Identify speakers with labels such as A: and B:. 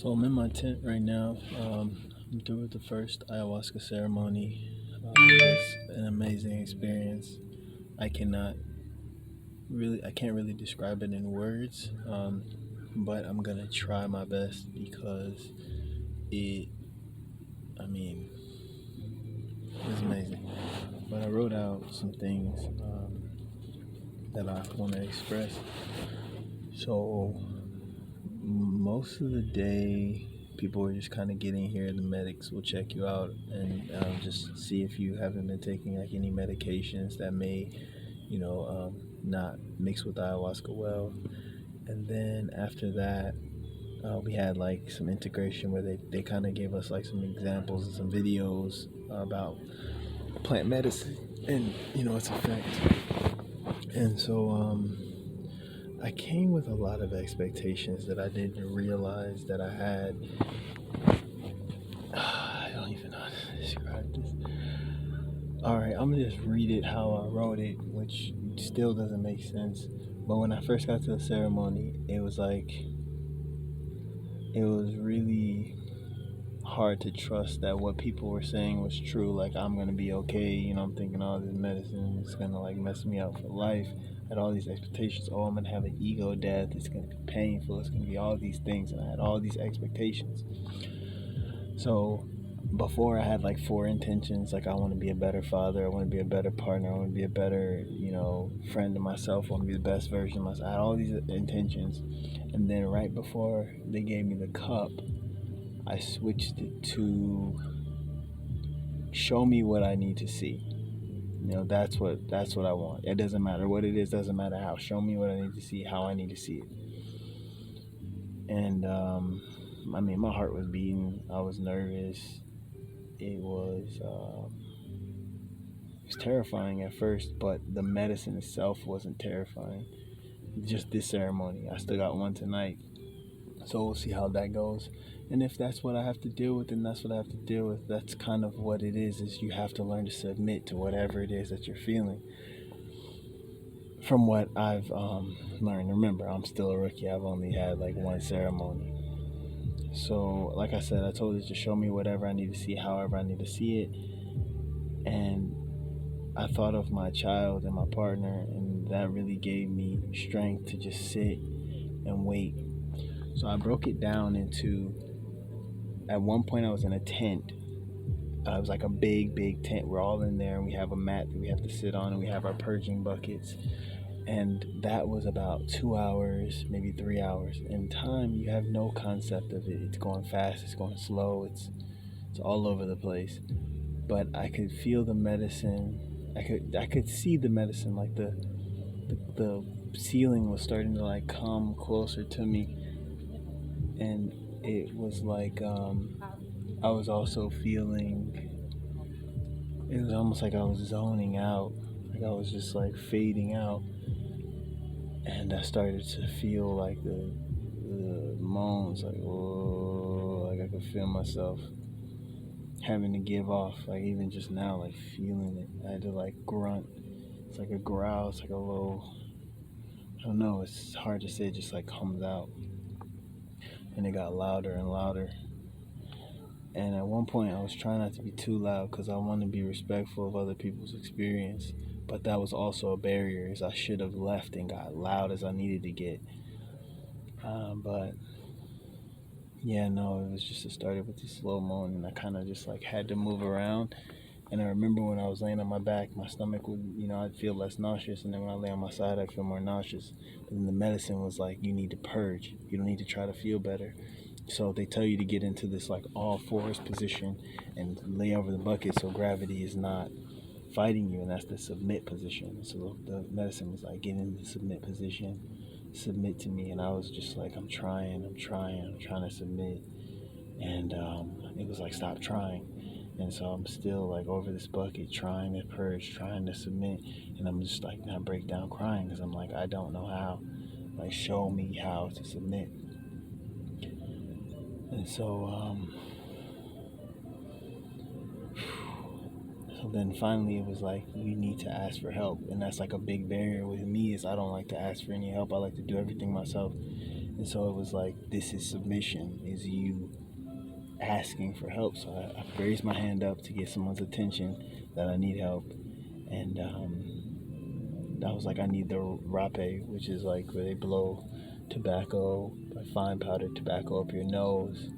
A: So I'm in my tent right now. I'm through with the first ayahuasca ceremony. It was an amazing experience. I cannot I can't really describe it in words, but I'm gonna try my best because it, I mean, it was amazing. But I wrote out some things that I want to express. So most of the day, people are just kind of getting here. The medics will check you out and just see if you haven't been taking like any medications that may, not mix with ayahuasca well. And then after that, we had like some integration where they kind of gave us like some examples and some videos about plant medicine and its effect. And so I came with a lot of expectations that I didn't realize that I had. I don't even know how to describe this. Alright, I'm gonna just read it how I wrote it, which still doesn't make sense. But when I first got to the ceremony, it was really hard to trust that what people were saying was true. Like, I'm gonna be okay. I'm thinking all this medicine is gonna like mess me up for life. I had all these expectations. Oh, I'm gonna have an ego death. It's gonna be painful. It's gonna be all these things, and I had all these expectations. So before, I had like four intentions. Like, I want to be a better father. I want to be a better partner. I want to be a better, friend to myself. I want to be the best version of myself. I had all these intentions, and then right before they gave me the cup, I switched it to show me what I need to see. That's what I want. It doesn't matter what it is, doesn't matter how. Show me what I need to see, how I need to see it. And my heart was beating. I was nervous. It was terrifying at first, but the medicine itself wasn't terrifying. Just this ceremony. I still got one tonight, so we'll see how that goes. And if that's what I have to deal with, then that's what I have to deal with. That's kind of what it is you have to learn to submit to whatever it is that you're feeling. From what I've learned, remember, I'm still a rookie. I've only had like one ceremony. So, like I said, I told it to show me whatever I need to see, however I need to see it. And I thought of my child and my partner, and that really gave me strength to just sit and wait. So I broke it down into, at one point I was in a tent. It was like a big tent. We're all in there, and we have a mat that we have to sit on, and we have our purging buckets. And that was about 2 hours, maybe 3 hours. In time, you have no concept of it. It's going fast, it's going slow, it's all over the place. But I could feel the medicine. I could see the medicine, like the ceiling was starting to like come closer to me, and it was like I was also feeling. It was almost like I was zoning out, like I was just like fading out, and I started to feel like the moans, like oh, like I could feel myself having to give off, like even just now, like feeling it. I had to like grunt. It's like a growl. It's like a low. I don't know. It's hard to say. It just like comes out, and it got louder and louder. And at one point, I was trying not to be too loud because I want to be respectful of other people's experience. But that was also a barrier, as I should have left and got loud as I needed to get. But yeah, no, it was just, it started with this slow moan, and I kind of just like had to move around. And I remember when I was laying on my back, my stomach would, I'd feel less nauseous. And then when I lay on my side, I'd feel more nauseous. But then the medicine was like, you need to purge. You don't need to try to feel better. So they tell you to get into this like all fours position and lay over the bucket so gravity is not fighting you. And that's the submit position. So the medicine was like, get into the submit position, submit to me. And I was just like, I'm trying to submit. And it was like, stop trying. And so I'm still like over this bucket trying to purge, trying to submit. And I'm just like, I break down crying because I'm like, I don't know how. Like, show me how to submit. And so then finally it was like, you need to ask for help. And that's like a big barrier with me, is I don't like to ask for any help. I like to do everything myself. And so it was like, this is submission, is you asking for help. So I raised my hand up to get someone's attention that I need help. And I was like, I need the rape, which is like where they blow tobacco, like fine powdered tobacco up your nose.